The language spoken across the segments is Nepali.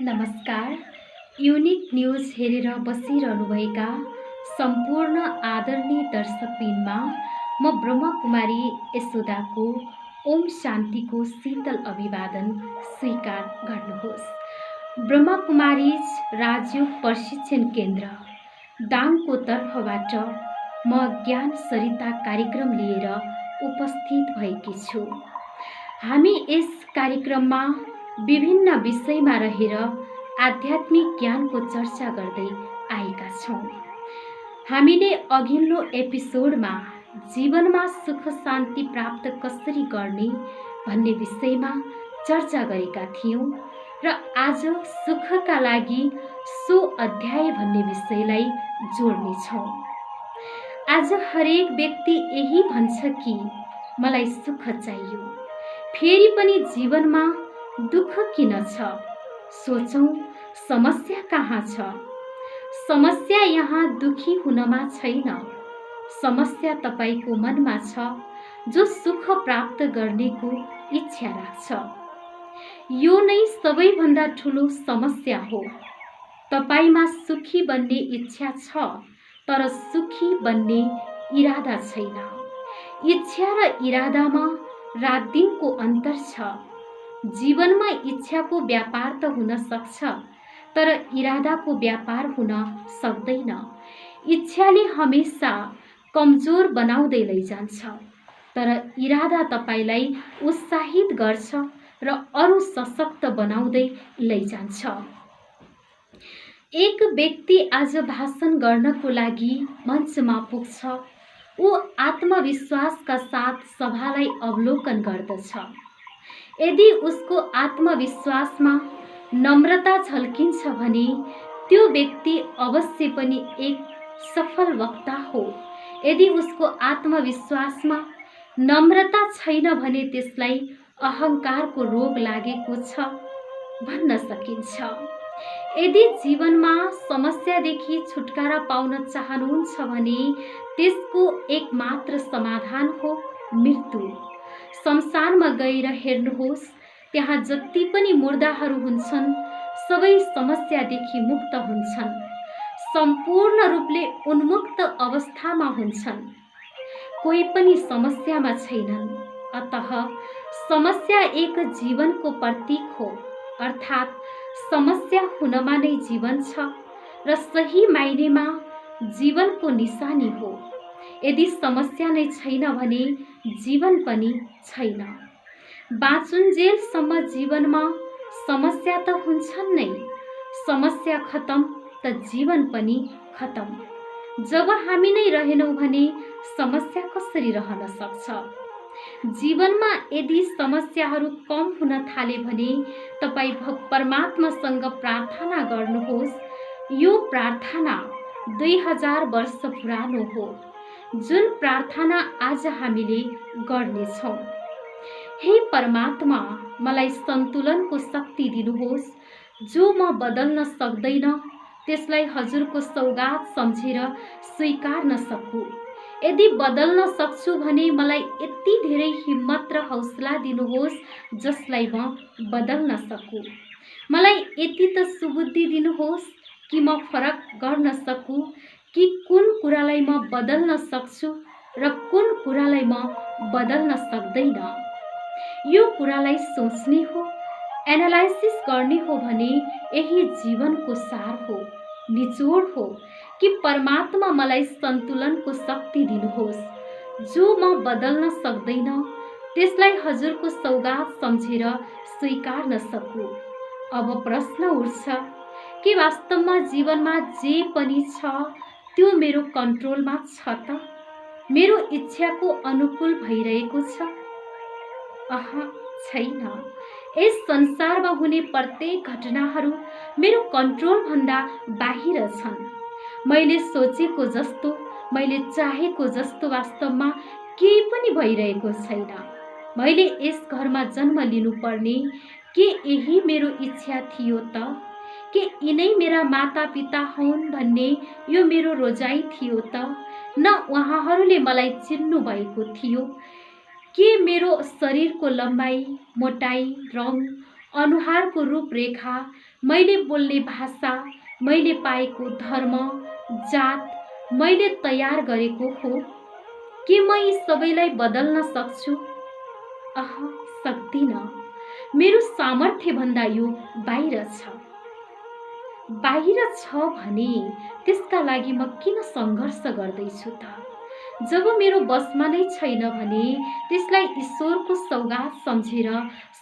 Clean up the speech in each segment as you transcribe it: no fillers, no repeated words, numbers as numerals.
नमस्कार। युनिक न्यूज हेरेर बसिरहनुभएका सम्पूर्ण आदरणीय दर्शकबिनमा म ब्रह्मकुमारी यशोदाको ओम शान्तिको शीतल अभिवादन स्वीकार गर्नुहोस्। ब्रह्मकुमारीज राजयोग प्रशिक्षण केन्द्र दाङको तर्फबाट म ज्ञान सरिता कार्यक्रम लिएर उपस्थित भएकी छु। हामी यस कार्यक्रममा विभिन्न विषयमा रहेर आध्यात्मिक ज्ञानको चर्चा गर्दै आएका छौँ। हामीले अघिल्लो एपिसोडमा जीवनमा सुख शान्ति प्राप्त कसरी गर्ने भन्ने विषयमा चर्चा गरेका थियौँ र आज सुखका लागि सो अध्याय भन्ने विषयलाई जोड्नेछौँ। आज हरेक व्यक्ति यही भन्छ कि मलाई सुख चाहियो, फेरि पनि जीवनमा दुःख किन छ? सोचौं, समस्या कहाँ छ? समस्या यहाँ दुखी हुनमा छैन। समस्या तपाईको मनमा छ, जो सुख प्राप्त गर्नेको इच्छा राख्छ। यो नै सबैभन्दा ठुलो समस्या हो। तपाईमा सुखी बन्ने इच्छा छ, तर सुखी बन्ने इरादा छैन। इच्छा र इरादामा रात दिनको अन्तर छ। जीवनमा इच्छाको व्यापार त हुन सक्छ, तर इरादाको व्यापार हुन सक्दैन। इच्छाले हमेसा कमजोर बनाउँदै लैजान्छ, तर इरादा तपाईलाई उत्साहित गर्छ र अरू सशक्त बनाउँदै लैजान्छ। एक व्यक्ति आज भाषण गर्नको लागि मञ्चमा पुग्छ। ऊ आत्मविश्वासका साथ सभालाई अवलोकन गर्दछ। यदि उसको आत्मविश्वासमा नम्रता झल्किन्छ भने त्यो व्यक्ति अवश्य पनि एक सफल वक्ता हो। यदि उसको आत्मविश्वासमा नम्रता छैन भने त्यसलाई अहङ्कारको रोग लागेको छ भन्न सकिन्छ। यदि जीवनमा समस्यादेखि छुटकारा पाउन चाहनुहुन्छ भने त्यसको एकमात्र समाधान हो मृत्यु। शमशानमा गएर हेर्नुहोस्, त्यहाँ जति पनि मुर्दाहरू हुन्छन् सबै समस्यादेखि मुक्त हुन्छन्, सम्पूर्ण रूपले उन्मुक्त अवस्थामा हुन्छन्। कोही पनि समस्यामा छैनन्। अतः समस्या एक जीवनको प्रतीक हो, अर्थात् समस्या हुनमा नै जीवन छ र सही मायनेमा जीवनको निशानी हो। यदि समस्या नै छैन भने जीवन पनि छैन। बाँचुन्जेलसम्म जीवनमा समस्या त हुन्छन् नै। समस्या खतम त जीवन पनि खतम। जब हामी नै रहेनौँ भने समस्या कसरी रहन सक्छ? जीवनमा यदि समस्याहरू कम हुन थाले भने तपाईँ परमात्मासँग प्रार्थना गर्नुहोस्। यो प्रार्थना 2000 वर्ष पुरानो हो, जुन प्रार्थना आज हामीले गर्नेछौँ। हे परमात्मा, मलाई सन्तुलनको शक्ति दिनुहोस्। जो म बदल्न सक्दैन त्यसलाई हजुरको सौगात सम्झेर स्वीकार्न सकु। यदि बदल्न सक्छु भने मलाई यति धेरै हिम्मत र हौसला दिनुहोस् जसलाई म बदल्न सकु। मलाई यति त सुबुद्धि दिनुहोस् कि म फरक गर्न सकु कि कुन कुरालाई म बदल्न सक्छु र कुन कुरालाई म बदल्न सक्दैन। यो कुरालाई सोच्ने हो, एनालाइसिस गर्ने हो भने यही जीवनको सार हो, निचोड हो कि परमात्मा मलाई सन्तुलनको शक्ति दिनुहोस्। जो म बदल्न सक्दैन त्यसलाई हजुरको सौगात सम्झेर स्वीकार्न सकु। अब प्रश्न उठ्छ कि वास्तवमा जीवनमा जे पनि छ त्यो मेरो कन्ट्रोलमा छ त? मेरो इच्छाको अनुकूल भइरहेको छ? छैन। यस संसारमा हुने प्रत्येक घटनाहरू मेरो कन्ट्रोलभन्दा बाहिर छन्। मैले सोचेको जस्तो, मैले चाहेको जस्तो वास्तवमा केही पनि भइरहेको छैन। मैले यस घरमा जन्म लिनुपर्ने के यही मेरो इच्छा थियो त? के यिनै मेरा मातापिता हुन् भन्ने यो मेरो रोजाइ थियो त? न उहाँहरूले मलाई चिन्नु भएको थियो? के मेरो शरीरको लम्बाइ, मोटाइ, रङ, अनुहारको रूपरेखा, मैले बोल्ने भाषा, मैले पाएको धर्म, जात, मैले तयार गरेको हो। के म यी सबैलाई बदल्न सक्छु? अह, सक्दिनँ। मेरो सामर्थ्यभन्दा यो बाहिर छ। बाहिर छ भने त्यसका लागि म किन सङ्घर्ष गर्दैछु त? जब मेरो बसमा नै छैन भने त्यसलाई ईश्वरको सौगात सम्झेर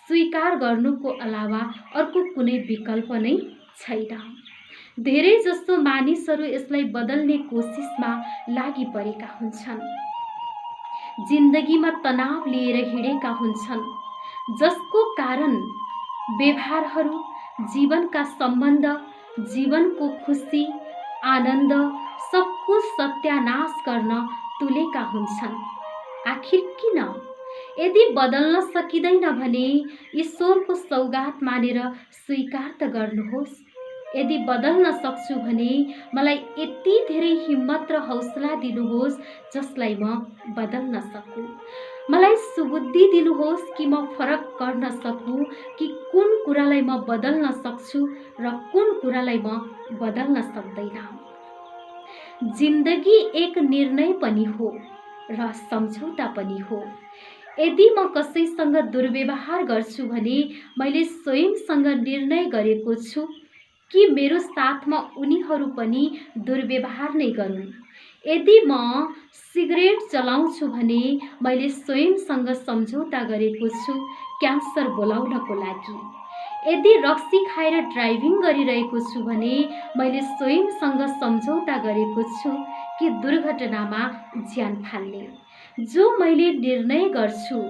स्वीकार गर्नुको अलावा अर्को कुनै विकल्प नै छैन। धेरै जसो मानिसहरू यसलाई बदल्ने कोसिसमा लागि परेका हुन्छन्। जिन्दगीमा तनाव लिएर हिँडेका हुन्छन्, जसको कारण व्यवहारहरू, जीवनका सम्बन्ध, जीवनको खुसी, आनन्द सबको सत्यानाश गर्न तुलेका हुन्छन्। आखिर किन? यदि बदल्न सकिँदैन भने ईश्वरको सौगात मानेर स्वीकार त गर्नुहोस्। यदि बदल्न सक्छु भने मलाई यति धेरै हिम्मत र हौसला दिनुहोस् जसलाई म बदल्न सकूँ। मलाई सुबुद्धि दिनुहोस् कि म फरक गर्न सकूँ कि कुन कुरालाई म बदल्न सक्छु र कुन कुरालाई म बदल्न सक्दैन। जिन्दगी एक निर्णय पनि हो र सम्झौता पनि हो। यदि म कसैसँग दुर्व्यवहार गर्छु भने मैले स्वयंसँग निर्णय गरेको छु कि मेरो साथमा उनीहरू पनि दुर्व्यवहार नै गरून्। यदि म सिगरेट चलाउँछु भने मैले स्वयंसँग सम्झौता गरेको छु क्यान्सर बोलाउनको लागि। यदि रक्सी खाएर ड्राइभिङ गरिरहेको छु भने मैले स्वयंसँग सम्झौता गरेको छु कि दुर्घटनामा ज्यान फाल्ने। जो मैले निर्णय गर्छु,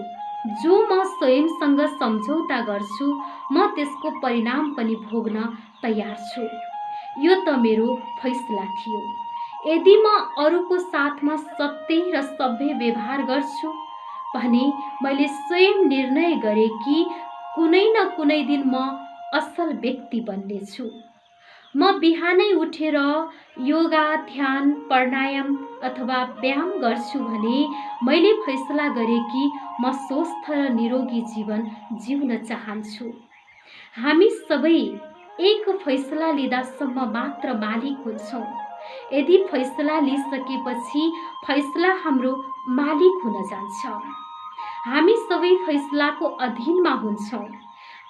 जो म स्वयंसँग सम्झौता गर्छु, म त्यसको परिणाम पनि भोग्न तयार छु। यो त मेरो फैसला थियो। यदि म अरूको साथमा सत्य र सभ्य व्यवहार गर्छु भने मैले स्वयं निर्णय गरेँ कि कुनै न कुनै दिन म असल व्यक्ति बन्नेछु। म बिहानै उठेर योगा, ध्यान, प्राणायाम अथवा व्यायाम गर्छु भने मैले फैसला गरेँ कि म स्वस्थ र निरोगी जीवन जिउन चाहन्छु। हामी सबै एक फैसला लिँदासम्म मात्र मालिक हुन्छौँ। यदि फैसला लिइसकेपछि फैसला हाम्रो मालिक हुन जान्छ। हामी सबै फैसलाको अधीनमा हुन्छौँ।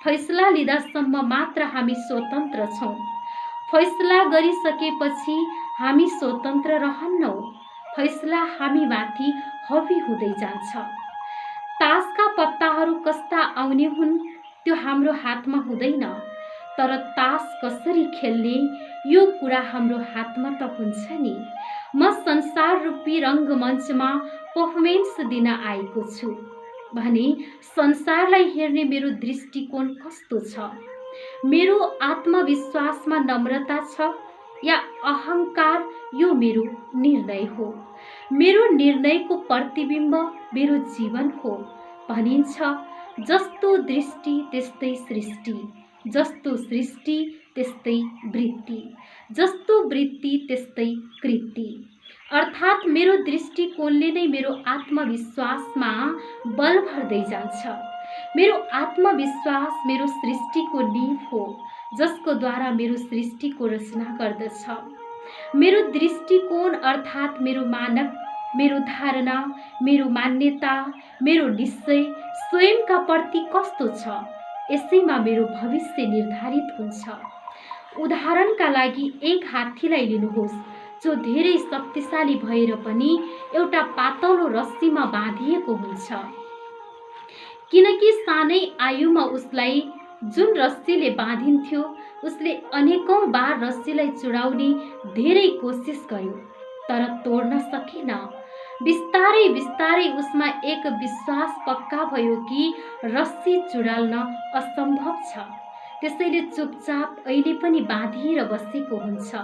फैसला लिँदासम्म मात्र हामी स्वतन्त्र छौँ। फैसला गरिसकेपछि हामी स्वतन्त्र रहन्नौँ। फैसला हामीमाथि हावी हुँदै जान्छ। तासका पत्ताहरू कस्ता आउने हुन् त्यो हाम्रो हातमा हुँदैन, तर तास कसरी खेल्ने यो कुरा हाम्रो हातमा त हुन्छ नि। म संसार रूपी रङ्गमञ्चमा पर्फर्मेन्स दिन आएको छु भने संसारलाई हेर्ने मेरो दृष्टिकोण कस्तो छ? मेरो आत्मविश्वासमा नम्रता छ या अहङ्कार? यो मेरो निर्णय हो। मेरो निर्णयको प्रतिबिम्ब मेरो जीवन हो। भनिन्छ, जस्तो दृष्टि त्यस्तै सृष्टि, जस्तो सृष्टि त्यस्तै वृत्ति, जस्तो वृत्ति त्यस्तै कृति। अर्थात् मेरो दृष्टिकोणले नै मेरो आत्मविश्वासमा बल भर्दै जान्छ। मेरो आत्मविश्वास मेरो सृष्टिको नींव हो, जसको द्वारा मेरो सृष्टिको रचना गर्दछ। मेरो दृष्टिकोण अर्थात् मेरो मानक, मेरो धारणा, मेरो मान्यता, मेरो निश्चय स्वयंका प्रति कस्तो छ, यसैमा मेरो भविष्य निर्धारित हुन्छ। उदाहरणका लागि एक हात्तीलाई लिनुहोस्, जो धेरै शक्तिशाली भएर पनि एउटा पातलो रस्सीमा बाँधिएको हुन्छ, किनकि सानै आयुमा उसलाई जुन रस्सीले बाँधिन्थ्यो उसले अनेकौं बार रस्सीलाई चुडाउने धेरै कोसिस गर्यो, तर तोड्न सकेन। बिस्तारै बिस्तारै उसमा एक विश्वास पक्का भयो कि रस्सी चुडाल्न असम्भव छ, त्यसैले चुपचाप अहिले पनि बाँधिएर बसेको हुन्छ।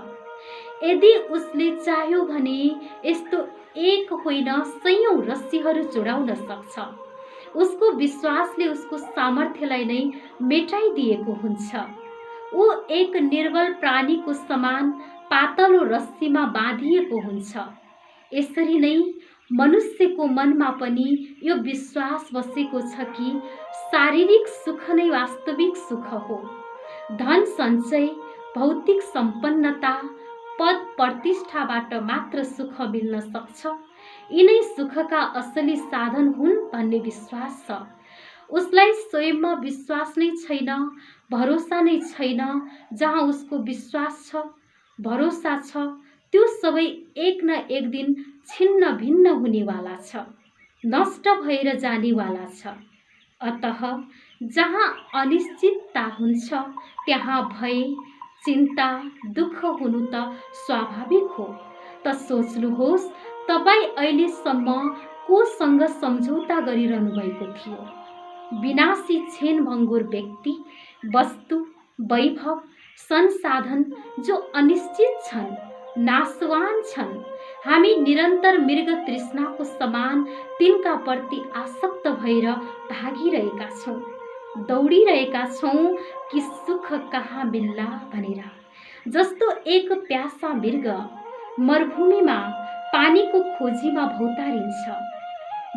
यदि उसले चाह्यो भने यस्तो एक होइन सयौं रस्सीहरू चुडाउन सक्छ। उसको विश्वासले उसको सामर्थ्यलाई नै मेटाइदिएको हुन्छ। ऊ एक निर्बल प्राणीको समान पातलो रस्सीमा बाँधिएको हुन्छ। यसरी नै मनुष्यको मनमा पनि यो विश्वास बसेको छ कि शारीरिक सुख नै वास्तविक सुख हो। धन सञ्चय, भौतिक सम्पन्नता, पद प्रतिष्ठाबाट मात्र सुख मिल्न सक्छ। यिनै सुखका असली साधन हुन् भन्ने विश्वास छ। उसलाई स्वयंमा विश्वास नै छैन, भरोसा नै छैन। जहाँ उसको विश्वास छ, भरोसा छ, त्यो सबै एक न एक दिन छिन्न भिन्न हुनेवाला छ, नष्ट भएर जानेवाला छ। अतः जहाँ अनिश्चितता हुन्छ त्यहाँ भय, चिन्ता, दुःख हुनु त स्वाभाविक हो। त सोच्नुहोस्, तपाईँ अहिलेसम्म कोसँग सम्झौता गरिरहनु भएको थियो? विनाशी क्षणभङ्गुर व्यक्ति, वस्तु, वैभव, संसाधन जो अनिश्चित छन्, नाशवान छन्। हामी निरन्तर मृग तृष्णाको समान तिनका प्रति आसक्त भएर भागिरहेका छौँ, दौडिरहेका छौँ कि सुख कहाँ मिल्ला भनेर। जस्तो एक प्यासा मृग मरुभूमिमा पानीको खोजीमा भौतारिन्छ।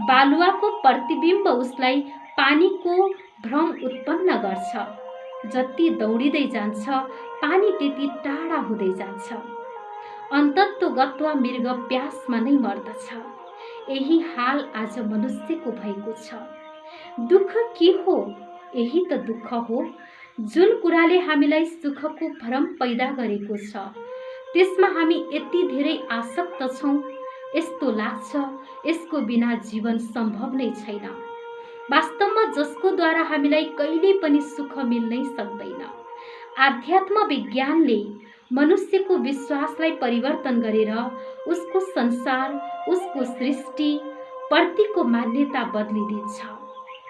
बालुवाको प्रतिबिम्ब उसलाई पानीको भ्रम उत्पन्न गर्छ। जति दौडिँदै जान्छ पानी त्यति टाढा हुँदै जान्छ। अन्तत्वगत्वा मृग प्यासमा नै मर्दछ। यही हाल आज मनुष्यको भएको छ। दुःख के हो? यही त दुःख हो जुन कुराले हामीलाई सुखको भ्रम पैदा गरेको छ। त्यसमा हामी यति धेरै आसक्त छौँ, यस्तो लाग्छ यसको बिना जीवन सम्भव नै छैन। वास्तवमा जसको द्वारा हामीलाई कहिले पनि सुख मिल्नै सक्दैन। आध्यात्म विज्ञानले मनुष्यको विश्वासलाई परिवर्तन गरेर उसको संसार, उसको सृष्टि प्रतिको मान्यता बदलिदिन्छ।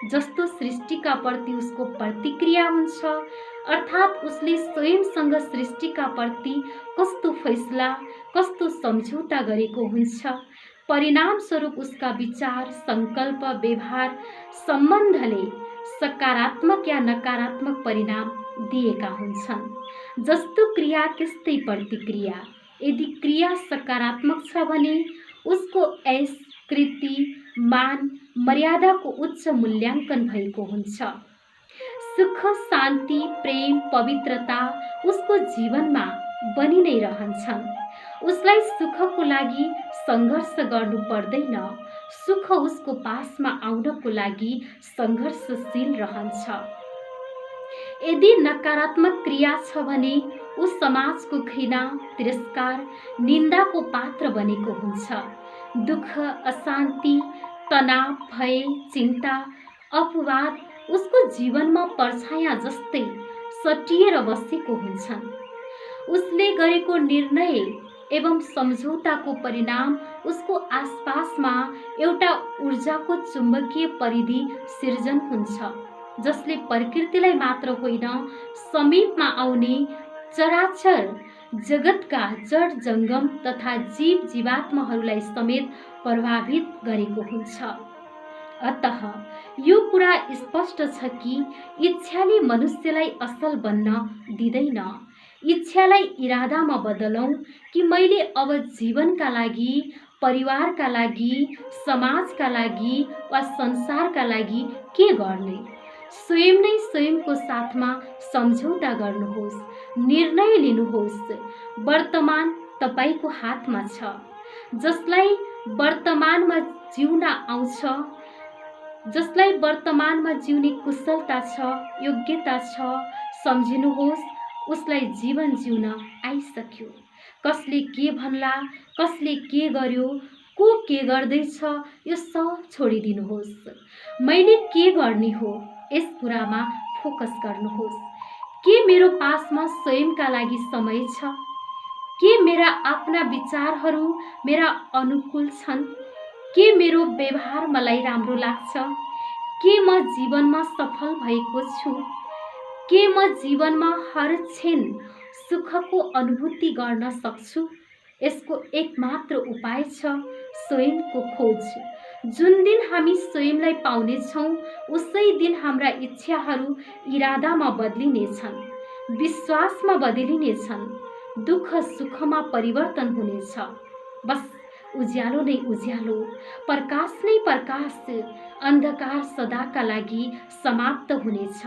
जस्तो सृष्टिका प्रति उसको प्रतिक्रिया हुन्छ, अर्थात् उसले स्वयंसँग सृष्टिका प्रति कस्तो फैसला, कस्तो सम्झौता गरेको हुन्छ, परिणामस्वरूप उसका विचार, संकल्प, व्यवहार, सम्बन्धले सकारात्मक या नकारात्मक परिणाम दिएका हुन्छन्। जस्तो क्रिया त्यस्तै प्रतिक्रिया। यदि क्रिया सकारात्मक छ भने उसको ऐश, कृति, मान, मर्यादाको उच्च मूल्याङ्कन भएको हुन्छ। सुख, शान्ति, प्रेम, पवित्रता उसको जीवनमा बनि नै रहन्छन्। उसलाई सुखको लागि सङ्घर्ष गर्नु पर्दैन। सुख उसको पासमा आउनको लागि सङ्घर्षशील रहन्छ। यदि नकारात्मक क्रिया छ भने ऊ समाजको घृणा, तिरस्कार, निन्दाको पात्र बनेको हुन्छ। दुःख, अशान्ति, तनाव, भय, चिन्ता, अपवाद उसको जीवनमा परछाया जस्तै सटिएर बसेको हुन्छन्। उसले गरेको निर्णय एवं सम्झौताको परिणाम उसको आसपासमा एउटा ऊर्जाको चुम्बकीय परिधि सिर्जन हुन्छ, जसले प्रकृतिलाई मात्र होइन समीपमा आउने चराचर जगतका जड जङ्गम तथा जीव जीवात्माहरूलाई समेत प्रभावित गरेको हुन्छ। अतः यो कुरा स्पष्ट छ कि इच्छाले मनुष्यलाई असल बन्न दिँदैन। इच्छालाई इरादामा बदलौँ कि मैले अब जीवनका लागि, परिवारका लागि, समाजका लागि वा संसारका लागि के गर्ने। स्वयं नै स्वयंको साथमा सम्झौता गर्नुहोस्, निर्णय लिनुहोस्। वर्तमान तपाईको हातमा छ। जसलाई वर्तमानमा जिउन आउँछ, जसलाई वर्तमानमा जिउने कुशलता छ, योग्यता छ, सम्झिनुहोस् उसलाई जीवन जिउन आइसक्यो। कसले के भन्ला, कसले के गर्यो, को के गर्दैछ, यो सब छोडिदिनुहोस्। मैले के गर्ने हो यस कुरामा फोकस गर्नुहोस्। के मेरो पासमा स्वयंका लागि समय छ? के मेरा आफ्ना विचारहरू मेरा अनुकूल छन्? के मेरो व्यवहार मलाई राम्रो लाग्छ? के म जीवनमा सफल भएको छु? के म जीवनमा हर क्षण सुखको अनुभूति गर्न सक्छु? यसको एकमात्र उपाय छ स्वयंको खोज। जुन दिन हामी स्वयंलाई पाउनेछौँ उसै दिन हाम्रा इच्छाहरू इरादामा बदलिनेछन्, विश्वासमा बदलिनेछन्, दुःख सुखमा परिवर्तन हुनेछ। बस उज्यालो नै उज्यालो, प्रकाश नै प्रकाश, अन्धकार सदाका लागि समाप्त हुनेछ।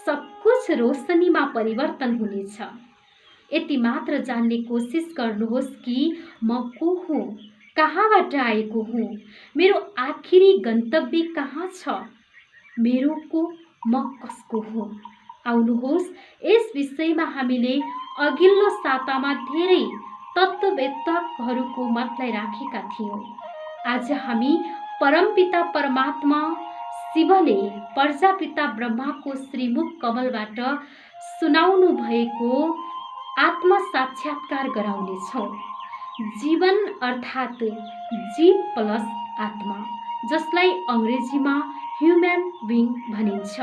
सब कुछ रोशनीमा परिवर्तन हुनेछ। यति मात्र जान्ने कोसिस गर्नुहोस् कि म को हुँ, कहाँबाट आएको हुँ, मेरो आखिरी गन्तव्य कहाँ छ, मेरो को म कसको हुँ। आउनुहोस्, यस विषयमा हामीले अघिल्लो सातामा धेरै तत्त्ववेत्ताहरूको मतलाई राखेका थियौँ। आज हामी परमपिता परमात्मा शिवले प्रजापिता ब्रह्माको श्रीमुख कमलबाट सुनाउनु भएको आत्म साक्षात्कार गराउनेछौँ। जीवन अर्थात् जीव प्लस आत्मा, जसलाई अङ्ग्रेजीमा ह्युमन बिङ भनिन्छ,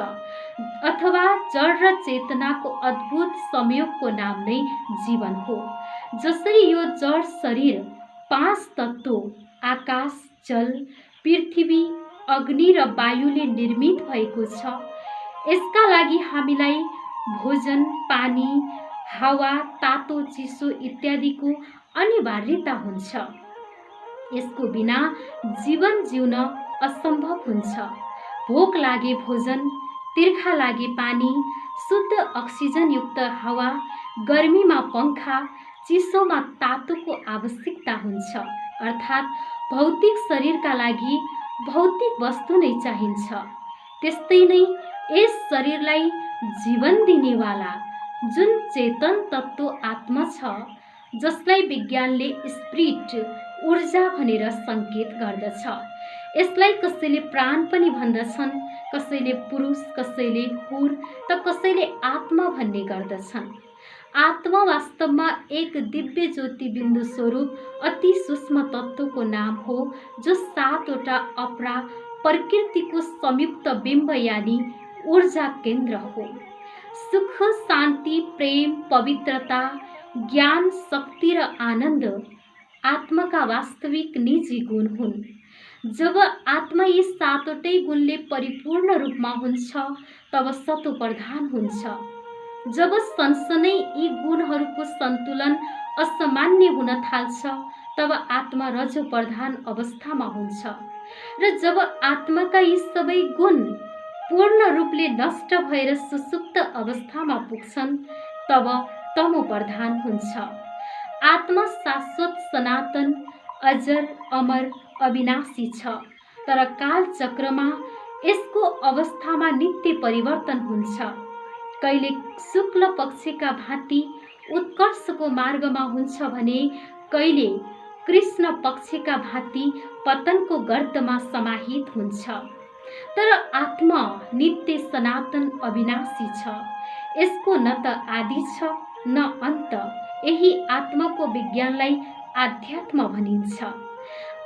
अथवा जड र चेतनाको अद्भुत संयोगको नाम नै जीवन हो। जसरी यो जड शरीर 5 तत्त्व आकाश, जल, पृथ्वी, अग्नि र वायुले निर्मित भएको छ, यसका लागि हामीलाई भोजन, पानी, हावा, तातो, चिसो इत्यादिको अनिवार्यता हुन्छ। यसको बिना जीवन जिउन असम्भव हुन्छ। भोक लागे भोजन, तिर्खा लागे पानी, शुद्ध अक्सिजनयुक्त हावा, गर्मीमा पंखा, चिसोमा तातोको आवश्यकता हुन्छ। अर्थात् भौतिक शरीरका लागि भौतिक वस्तु नै चाहिन्छ। त्यस्तै नै यस शरीरलाई जीवन दिनेवाला जुन चेतन तत्त्व आत्मा छ, जसलाई विज्ञानले स्पिरिट, ऊर्जा भनेर संकेत गर्दछ। यसलाई कसैले प्राण पनि भन्दछन्, कसैले पुरुष, कसैले हुर त कसैले आत्मा भन्ने गर्दछन्। आत्मा वास्तवमा एक दिव्य ज्योति बिन्दु स्वरूप अति सूक्ष्म तत्त्वको नाम हो, जो 7वटा अपरा प्रकृतिको संयुक्त बिम्ब यानी ऊर्जा केन्द्र हो। सुख, शान्ति, प्रेम, पवित्रता, ज्ञान, शक्ति र आनन्द आत्माका वास्तविक निजी गुण हुन्। जब आत्मा यी 7वटै गुणले परिपूर्ण रूपमा हुन्छ, तब सतो प्रधान हुन्छ। जब सँगसँगै यी गुणहरूको सन्तुलन असामान्य हुन थाल्छ, तब आत्मा रजो प्रधान अवस्थामा हुन्छ। र जब आत्माका यी सबै गुण पूर्ण रूपले नष्ट भएर सुसुप्त अवस्थामा पुग्छन्, तब तमो प्रधान हुन्छ। आत्मा शाश्वत, सनातन, अजर, अमर, अविनाशी छ, तर काल चक्रमा यसको अवस्थामा नित्य परिवर्तन हुन्छ। कहिले शुक्ल पक्षका भाँति उत्कर्षको मार्गमा हुन्छ भने कहिले कृष्ण पक्षका भाँति पतनको गर्तमा समाहित हुन्छ। तर आत्मा नित्य, सनातन, अविनाशी छ। यसको न त आदि छ न अन्त। यही आत्माको विज्ञानलाई आध्यात्म भनिन्छ।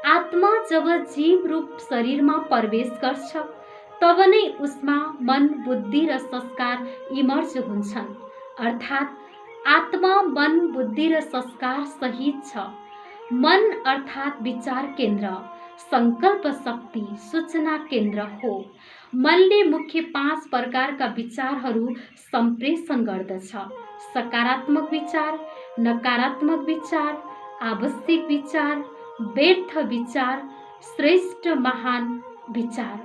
आत्मा जब जीव रूप शरीरमा प्रवेश गर्छ, तब नै उसमा मन, बुद्धि र संस्कार इमर्ज हुन्छन्। अर्थात् आत्मा मन, बुद्धि र संस्कार सहित छ। मन अर्थात् विचार केन्द्र, संकल्प शक्ति, सूचना केन्द्र हो। मनले मुख्य 5 प्रकारका विचारहरू सम्प्रेषण गर्दछ। सकारात्मक विचार, नकारात्मक विचार, आवश्यक विचार, व्यर्थ विचार, श्रेष्ठ महान विचार।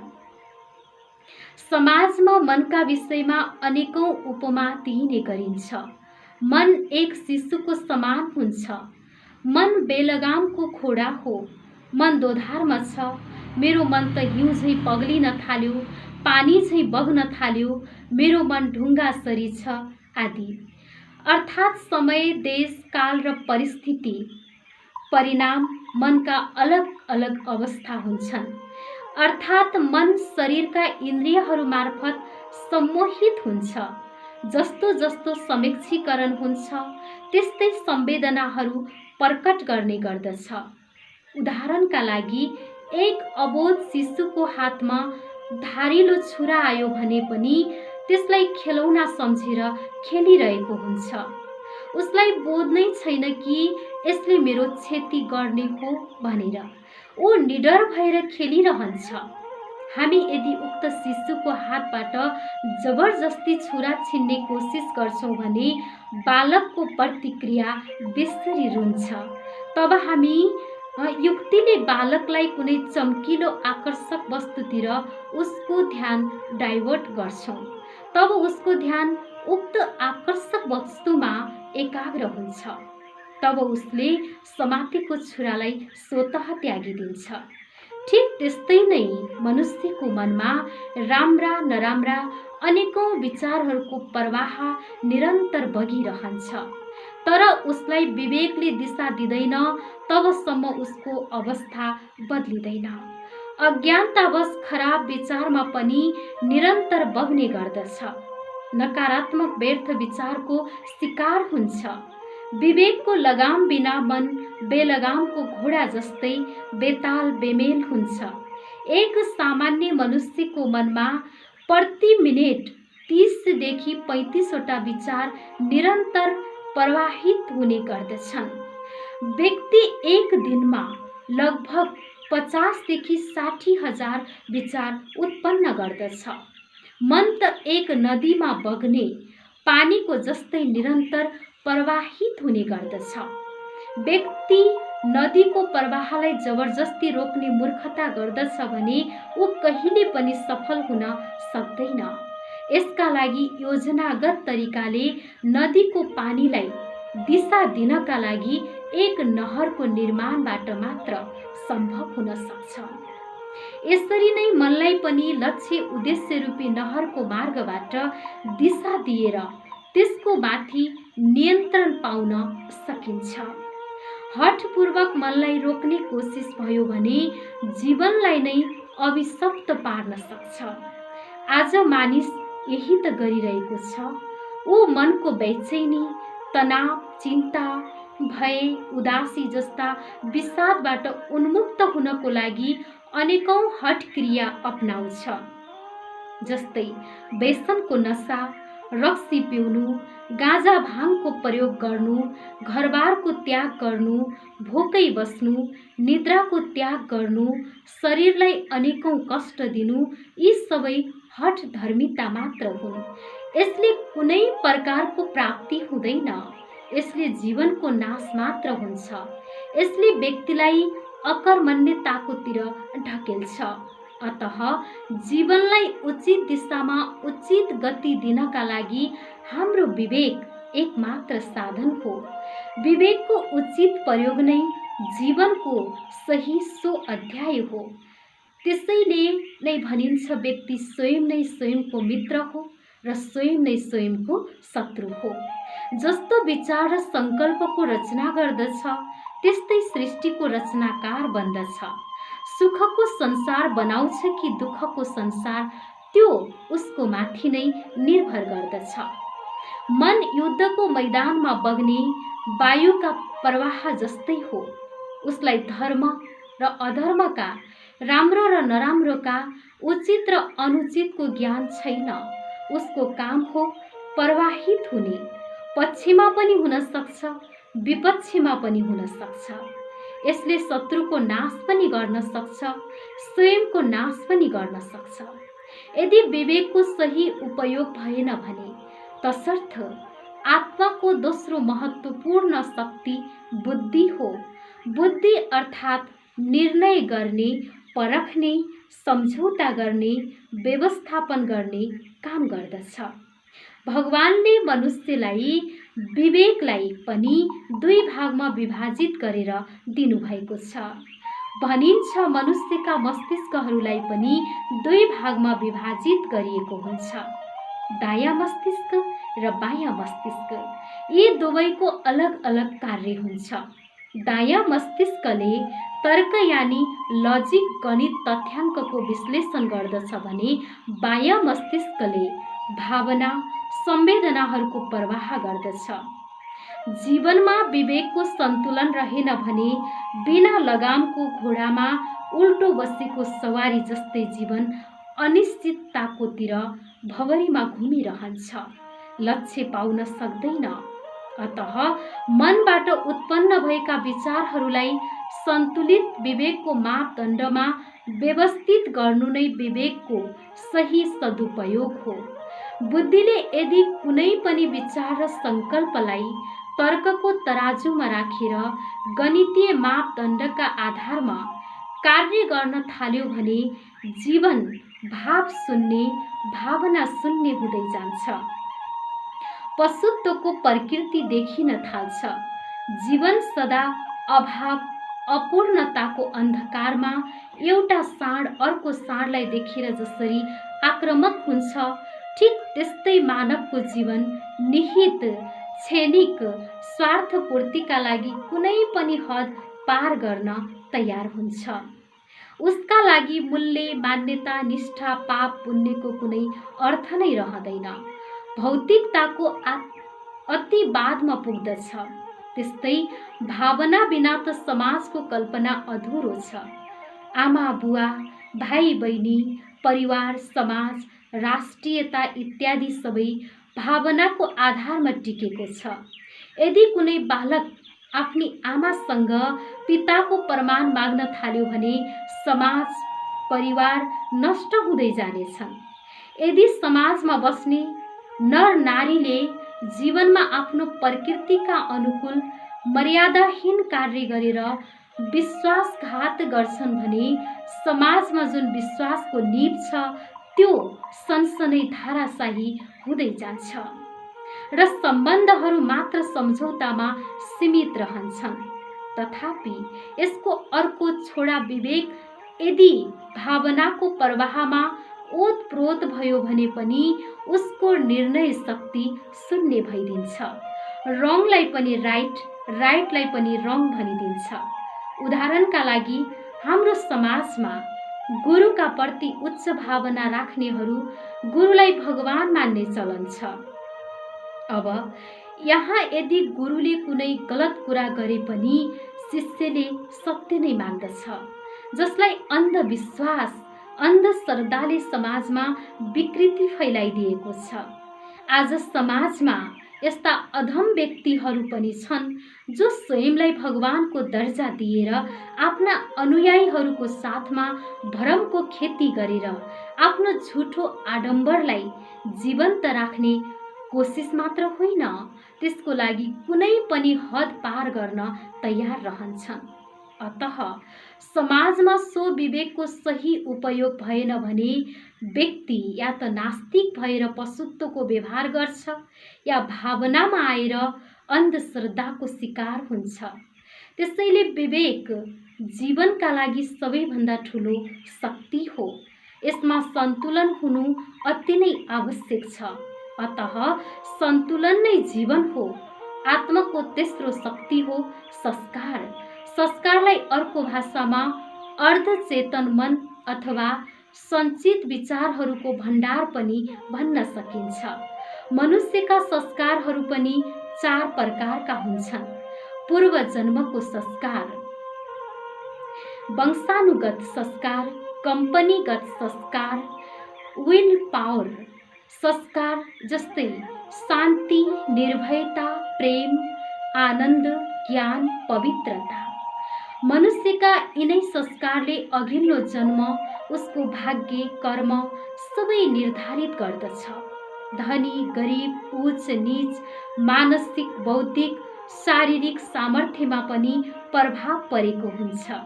समाजमा मनका विषयमा अनेकौं उपमा दिइने गरिन्छ। मन एक शिशुको समान हुन्छ। मन बेलगामको खोडा हो। मन दोधारमा छ। मेरो मन त हिउँ झैँ पग्लिन थाल्यो, पानी झैँ बग्न थाल्यो, मेरो मन ढुङ्गा सरी छ, आदि। अर्थात् समय, देश, काल र परिस्थिति परिणाम मनका अलग अलग अवस्था हुन्छन्। अर्थात् मन शरीरका इन्द्रियहरू मार्फत सम्मोहित हुन्छ। जस्तो जस्तो समीक्षीकरण हुन्छ, त्यस्तै संवेदनाहरू प्रकट गर्ने गर्दछ। उदाहरणका लागि एक अबोध शिशुको हातमा धारिलो छुरा आयो भने पनि त्यसलाई खेलौना सम्झेर खेलिरहेको हुन्छ। उसलाई बोध नै छैन कि यसले मेरो क्षति गर्ने हो भनेर। ऊ निडर भएर खेलिरहन्छ। हामी यदि उक्त शिशुको हातबाट जबरजस्ती छुरा छिन्ने कोसिस गर्छौँ भने बालकको प्रतिक्रिया बेसरी रुन्छ। तब हामी युक्तिले बालकलाई कुनै चम्किलो आकर्षक वस्तुतिर उसको ध्यान डाइभर्ट गर्छौँ, तब उसको ध्यान उक्त आकर्षक वस्तुमा एकाग्र हुन्छ। तब उसले समातेको छुरालाई स्वतः त्यागिदिन्छ। ठिक त्यस्तै नै मनुष्यको मनमा राम्रा नराम्रा अनेकौं विचारहरूको प्रवाह निरन्तर बगिरहन्छ, तर उसलाई विवेकले दिशा दिँदैन तबसम्म उसको अवस्था बदलिँदैन। अज्ञानतावश खराब विचारमा पनि निरन्तर बग्ने गर्दछ। नकारात्मक व्यर्थ विचारको शिकार हुन्छ। विवेकको लगाम बिना मन बेलगामको घोडा जस्तै बेताल बेमेल हुन्छ। एक सामान्य मनुष्यको मनमा प्रति मिनेट 30 देखि 35 वटा विचार निरन्तर प्रवाहित हुने गर्दछन्। व्यक्ति एक दिनमा लगभग 50 देखि 60 हजार विचार उत्पन्न गर्दछ। मन त एक नदीमा बग्ने पानीको जस्तै निरन्तर प्रवाहित हुने गर्दछ। व्यक्ति नदीको प्रवाहलाई जबरजस्ती रोक्ने मूर्खता गर्दछ भने ऊ कहिले पनि सफल हुन सक्दैन। यसका लागि योजनागत तरिकाले नदीको पानीलाई दिशा दिनका लागि एक नहरको निर्माणबाट मात्र सम्भव हुन सक्छ। यसरी नै मनलाई पनि लक्ष्य उद्देश्य रूपी नहरको मार्गबाट दिशा दिएर त्यसको माथि नियन्त्रण पाउन सकिन्छ। हठपूर्वक मनलाई रोक्ने कोसिस भयो भने जीवनलाई नै अभिशप्त पार्न सक्छ। आज मानिस यही त गरिरहेको छ। ऊ मनको बेचैनी, तनाव, चिन्ता, भय, उदासी जस्ता विषादबाट उन्मुक्त हुनको लागि अनेकौं हठ क्रिया अपनाउँछ। जस्तै व्यसनको नशा, रक्सी पिउनु, गाँजा भाङको प्रयोग गर्नु, घरबारको त्याग गर्नु, भोकै बस्नु, निद्राको त्याग गर्नु, शरीरलाई अनेकौं कष्ट दिनु, यी सबै हठ धर्मिता मात्र हुन्। यसले कुनै प्रकारको प्राप्ति हुँदैन। यसले जीवनको नाश मात्र हुन्छ। यसले व्यक्तिलाई अकर्मण्यताकोतिर ढकेल्छ। अतः जीवनलाई उचित दिशामा उचित गति दिनका लागि हाम्रो विवेक एकमात्र साधन हो। विवेकको उचित प्रयोग नै जीवनको सही सो अध्याय हो। त्यसैले नै भनिन्छ व्यक्ति स्वयं नै स्वयंको मित्र हो र स्वयं नै स्वयंको शत्रु हो। जस्तो विचार र संकल्पको रचना गर्दछ त्यस्तै सृष्टिको रचनाकार बन्दछ। सुखको संसार बनाउँछ कि दुःखको संसार, त्यो उसको माथि नै निर्भर गर्दछ। मन युद्धको मैदानमा बग्ने वायुका प्रवाह जस्तै हो। उसलाई धर्म र अधर्मका, राम्रो र नराम्रोका, उचित र अनुचितको ज्ञान छैन। उसको काम हो प्रवाहित हुने। पक्षमा पनि हुन सक्छ, विपक्षमा पनि हुन सक्छ। यसले शत्रुको नाश पनि गर्न सक्छ, स्वयंको नाश पनि गर्न सक्छ। यदि विवेकको सही उपयोग भएन भने तसर्थ आत्माको दोस्रो महत्त्वपूर्ण शक्ति बुद्धि हो। बुद्धि अर्थात् निर्णय गर्ने, परख्ने, सम्झौता गर्ने, व्यवस्थापन गर्ने काम गर्दछ। भगवानले मनुष्यलाई विवेकलाई पनि 2 भागमा विभाजित गरेर दिनुभएको छ। भनिन्छ मनुष्यका मस्तिष्कहरूलाई पनि 2 भागमा विभाजित गरिएको हुन्छ, दायाँ मस्तिष्क र बायाँ मस्तिष्क। यी दुवैको अलग अलग कार्य हुन्छ। दायाँ मस्तिष्कले तर्क यानि लजिक, गणित, तथ्याङ्कको विश्लेषण गर्दछ भने बायाँ मस्तिष्कले भावना, संवेदनाहरूको प्रवाह गर्दछ। जीवनमा विवेकको सन्तुलन रहेन भने बिना लगामको घोडामा उल्टो बसेको सवारी जस्तै जीवन अनिश्चितताकोतिर भवरीमा घुमिरहन्छ, लक्ष्य पाउन सक्दैन। अतः मनबाट उत्पन्न भएका विचारहरूलाई सन्तुलित विवेकको मापदण्डमा व्यवस्थित गर्नु नै विवेकको सही सदुपयोग हो। बुद्धिले यदि कुनै पनि विचार र संकल्पलाई तर्कको तराजुमा राखेर गणितीय मापदण्डका आधारमा कार्य गर्न थाल्यो भने जीवन भाव शून्य, भावना शून्य हुँदै जान्छ। पशुत्वको प्रकृति देखिन थाल्छ। जीवन सदा अभाव, अपूर्णताको अन्धकारमा एउटा साँड अर्को साँडलाई देखेर जसरी आक्रामक हुन्छ, ठीक त्यस्तै मानवको जीवन निहित, क्षणिक स्वार्थपूर्तिका लागि कुनै पनि हद पार गर्न तयार हुन्छ। उसका लागि मूल्य, मान्यता, निष्ठा, पाप, पुण्यको कुनै अर्थ नै रहँदैन। भौतिकताको अतिवादमा पुग्दछ। त्यस्तै भावना बिना त समाजको कल्पना अधुरो छ। आमा बुवा, भाइ बहिनी, परिवार, समाज, राष्ट्रियता इत्यादि सबै भावनाको आधारमा टिकेको छ। यदि कुनै बालक आफ्नी आमासँग पिताको प्रमाण माग्न थाल्यो भने समाज, परिवार नष्ट हुँदै जानेछन्। यदि समाजमा बस्ने नर नारीले जीवनमा आफ्नो प्रकृतिका अनुकूल मर्यादाहीन कार्य गरेर विश्वासघात गर्छन् भने समाजमा जुन विश्वासको नीव छ त्यो सनसनै धाराशाही हुँदै जान्छ र सम्बन्धहरू मात्र सम्झौतामा सीमित रहन्छन्। तथापि यसको अर्को छोडा विवेक यदि भावनाको प्रवाहमा ओतप्रोत भयो भने पनि उसको निर्णय शक्ति शून्य भइदिन्छ। रङलाई पनि राइट, राइटलाई पनि रङ भनिदिन्छ। उदाहरणका लागि हाम्रो समाजमा गुरुका प्रति उच्च भावना राख्नेहरू गुरुलाई भगवान मान्ने चलन छ। अब यहाँ यदि गुरुले कुनै गलत कुरा गरे पनि शिष्यले सत्य नै मान्दछ, जसलाई अन्धविश्वास, अन्धश्रद्धाले समाजमा विकृति फैलाइदिएको छ। आज समाजमा यस्ता अधम व्यक्तिहरू पनि छन् जो स्वयंलाई भगवानको दर्जा दिएर आफ्ना अनुयायीहरूको साथमा भ्रमको खेती गरेर आफ्नो झुठो आडम्बरलाई जीवन्त राख्ने कोसिस मात्र होइन, त्यसको लागि कुनै पनि हद पार गर्न तयार रहन्छन्। अतः समाजमा सो विवेकको सही उपयोग भएन भने व्यक्ति या त नास्तिक भएर पशुत्वको व्यवहार गर्छ या भावनामा आएर अन्धश्रद्धाको शिकार हुन्छ। त्यसैले विवेक जीवनका लागि सबैभन्दा ठुलो शक्ति हो। यसमा सन्तुलन हुनु अति नै आवश्यक छ। अतः सन्तुलन नै जीवन हो। आत्माको तेस्रो शक्ति हो संस्कार। संस्कारलाई अर्को भाषामा अर्धचेतन मन अथवा सञ्चित विचारहरूको भण्डार पनि भन्न सकिन्छ। मनुष्यका संस्कारहरू पनि 4 प्रकारका हुन्छन्। पूर्व जन्मको संस्कार, वंशानुगत संस्कार, कम्पनीगत संस्कार, विल पावर संस्कार जस्तै शान्ति, निर्भयता, प्रेम, आनन्द, ज्ञान, पवित्रता। मनुष्यका यिनै संस्कारले अघिल्लो जन्म, उसको भाग्य, कर्म सबै निर्धारित गर्दछ। धनी, गरिब, उच्च नीच, मानसिक, बौद्धिक, शारीरिक सामर्थ्यमा पनि प्रभाव परेको हुन्छ।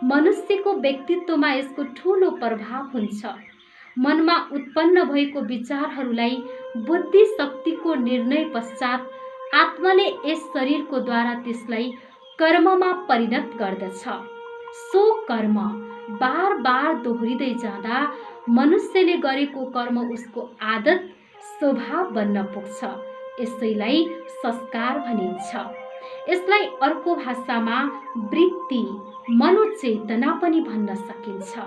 मनुष्यको व्यक्तित्वमा यसको ठूलो प्रभाव हुन्छ। मनमा उत्पन्न भएको विचारहरूलाई बुद्धि शक्तिको निर्णय पश्चात आत्माले यस शरीरको द्वारा त्यसलाई कर्ममा परिणत गर्दछ। सो कर्म बार बार दोहोरिँदै जाँदा मनुष्यले गरेको कर्म उसको आदत, स्वभाव बन्न पुग्छ। यसैलाई संस्कार भनिन्छ। यसलाई अर्को भाषामा वृत्ति, मनोचेतना पनि भन्न सकिन्छ।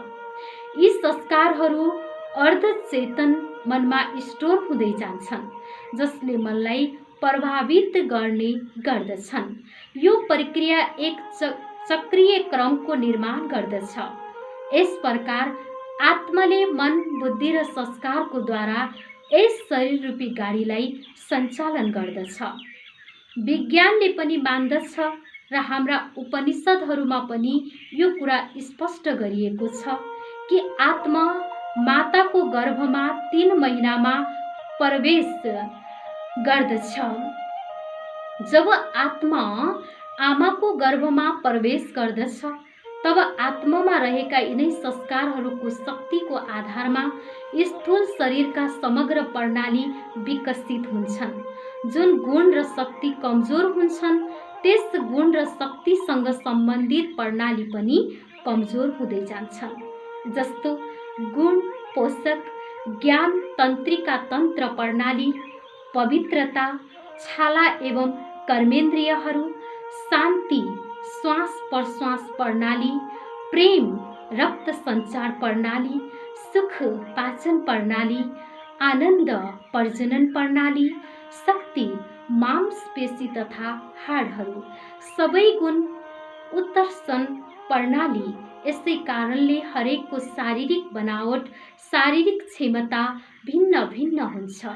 यी संस्कारहरू अर्धचेतन मनमा स्टोर हुँदै जान्छन्, जसले मनलाई प्रभावित गर्ने गर्दछन्। यो प्रक्रिया एक चक्रीय क्रमको निर्माण गर्दछ। यस प्रकार आत्माले मन, बुद्धि र संस्कारको द्वारा यस शरीर रूपी गाडीलाई सञ्चालन गर्दछ। विज्ञानले पनि मान्दछ र हाम्रा उपनिषदहरूमा पनि यो कुरा स्पष्ट गरिएको छ कि आत्मा माताको गर्भमा 3 महिनामा प्रवेश गर्दछ। जब आत्मा आमाको गर्भमा प्रवेश गर्दछ तब आत्मामा रहेका यिनै संस्कारहरूको शक्तिको आधारमा स्थूल शरीरका समग्र प्रणाली विकसित हुन्छन्। जुन गुण र शक्ति कमजोर हुन्छन् त्यस गुण र शक्तिसँग सम्बन्धित प्रणाली पनि कमजोर हुँदै जान्छन्। जस्तो गुण पोषक ज्ञान तन्त्रिका तन्त्र प्रणाली, पवित्रता, छाला एवं कर्मेन्द्रियहरू, शान्ति श्वास प्रश्वास प्रणाली, प्रेम रक्त सञ्चार प्रणाली, सुख पाचन प्रणाली, आनन्द प्रजनन प्रणाली, शक्ति मांसपेशी तथा हाडहरू, सबै गुण उत्कर्षण प्रणाली। यसै कारणले हरेकको शारीरिक बनावट, शारीरिक क्षमता भिन्न भिन्न हुन्छ।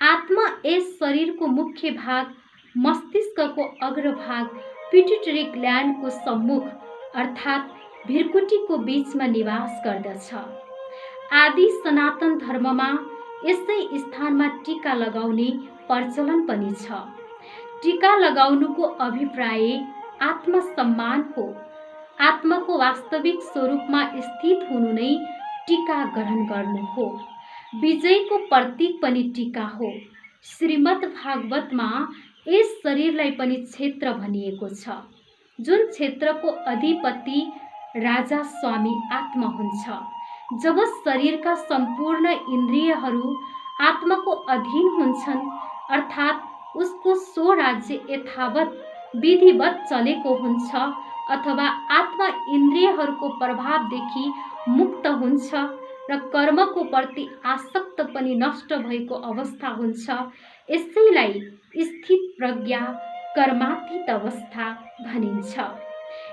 आत्मा यस शरीरको मुख्य भाग मस्तिष्कको अग्रभाग पिट्युटरी ग्ल्यान्डको सम्मुख अर्थात् भिरकुटीको बीचमा निवास गर्दछ। आदि सनातन धर्ममा यसै स्थानमा टीका लगाउने प्रचलन पनि छ। टीका लगाउनुको अभिप्राय आत्मसम्मान हो। आत्माको वास्तविक स्वरूपमा स्थित हुनु नै टीका ग्रहण गर्नु हो। विजयको प्रतीक पनि टीका हो। श्रीमद् भागवतमा यस शरीरलाई पनि क्षेत्र भनिएको छ। जुन क्षेत्रको अधिपति राजा स्वामी आत्मा हुन्छ। जब शरीरका सम्पूर्ण इन्द्रियहरू आत्माको अधीन हुन्छन् अर्थात् उसको सो राज्य यथावत विधिवत चलेको हुन्छ अथवा आत्मा इन्द्रियहरूको प्रभावदेखि मुक्त हुन्छ र कर्मको प्रति आसक्त पनि नष्ट भएको अवस्था हुन्छ। यसैलाई स्थित प्रज्ञा कर्मातीत अवस्था भनिन्छ।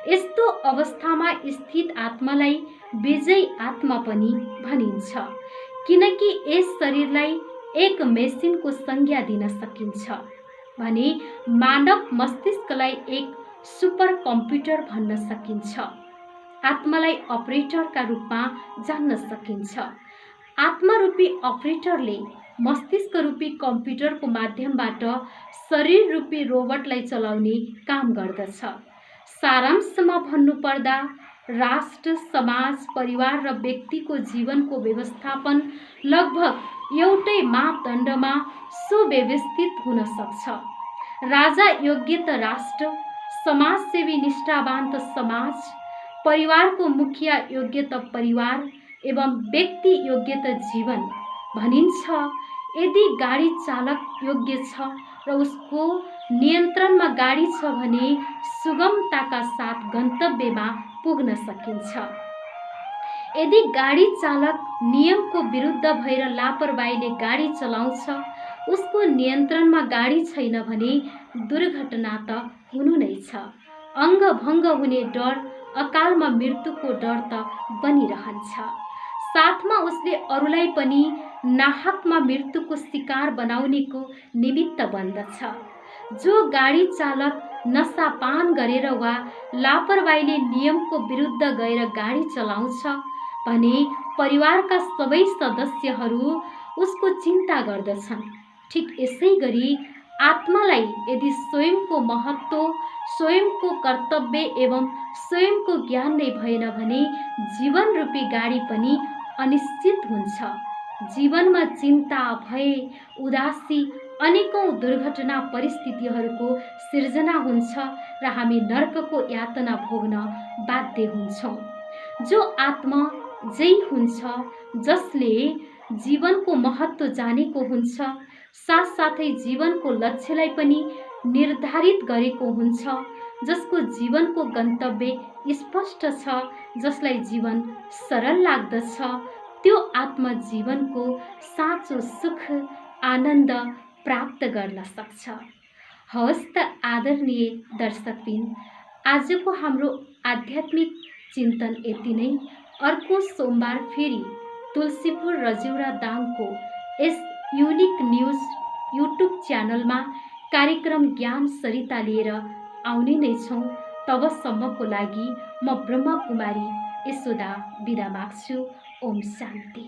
यस्तो अवस्थामा स्थित आत्मालाई विजयी आत्मा पनि भनिन्छ, किनकि यस शरीरलाई एक मेसिनको संज्ञा दिन सकिन्छ भने मानव मस्तिष्कलाई एक सुपर कम्प्युटर भन्न सकिन्छ। आत्मालाई अपरेटरका रूपमा जान्न सकिन्छ। आत्मारूपी अपरेटरले मस्तिष्क रूपी कम्प्युटरको माध्यमबाट शरीर रूपी रोबोटलाई चलाउने काम गर्दछ। सारांशमा भन्नुपर्दा राष्ट्र, समाज, परिवार र व्यक्तिको जीवनको व्यवस्थापन लगभग एउटै मापदण्डमा सुव्यवस्थित हुन सक्छ। राजा योग्य त राष्ट्र, समाजसेवी निष्ठावान त समाज, परिवारको मुखिया योग्य त परिवार एवं व्यक्ति योग्य त जीवन भनिन्छ। यदि गाडी चालक योग्य छ र उसको नियन्त्रणमा गाडी छ भने सुगमताका साथ गन्तव्यमा पुग्न सकिन्छ। यदि गाडी चालक नियमको विरुद्ध भएर लापरवाहीले गाडी चलाउँछ, उसको नियन्त्रणमा गाडी छैन भने दुर्घटना त हुनु नै छ। अङ्गभङ्ग हुने डर, अकालमा मृत्युको डर त बनिरहन्छ। साथमा उसले अरूलाई पनि नाहकमा मृत्युको शिकार बनाउनेको निमित्त बन्दछ। जो गाडी चालक नशापान गरेर वा लापरवाहीले नियमको विरुद्ध गएर गाडी चलाउँछ भने परिवारका सबै सदस्यहरू उसको चिन्ता गर्दछन्। ठिक यसै गरी आत्मालाई यदि स्वयंको महत्त्व, स्वयंको कर्तव्य एवं स्वयंको ज्ञान नै भएन भने जीवन रूपी गाडी पनि अनिश्चित हुन्छ। जीवनमा चिन्ता, भय, उदासी, अनेकौं दुर्घटना परिस्थितिहरूको सिर्जना हुन्छ र हामी नर्कको यातना भोग्न बाध्य हुन्छौँ। जो आत्मा जय हुन्छ, जसले जीवनको महत्त्व जानेको हुन्छ, साथसाथै जीवनको लक्ष्यलाई पनि निर्धारित गरेको हुन्छ, जसको जीवनको गन्तव्य स्पष्ट छ, जसलाई जीवन सरल लाग्दछ, त्यो आत्मा जीवनको साँचो सुख आनन्द प्राप्त गर्न सक्छ। हवस् त आदरणीय दर्शकबिन, आजको हाम्रो आध्यात्मिक चिन्तन यति नै। अर्को सोमबार फेरि तुलसीपुर रजिउडा दाङको यस युनिक न्युज युट्युब च्यानलमा कार्यक्रम ज्ञान सरिता लिएर आउने नै छौँ। तबसम्मको लागि म ब्रह्मकुमारी यशोदा बिदा माग्छु। ओम शान्ति।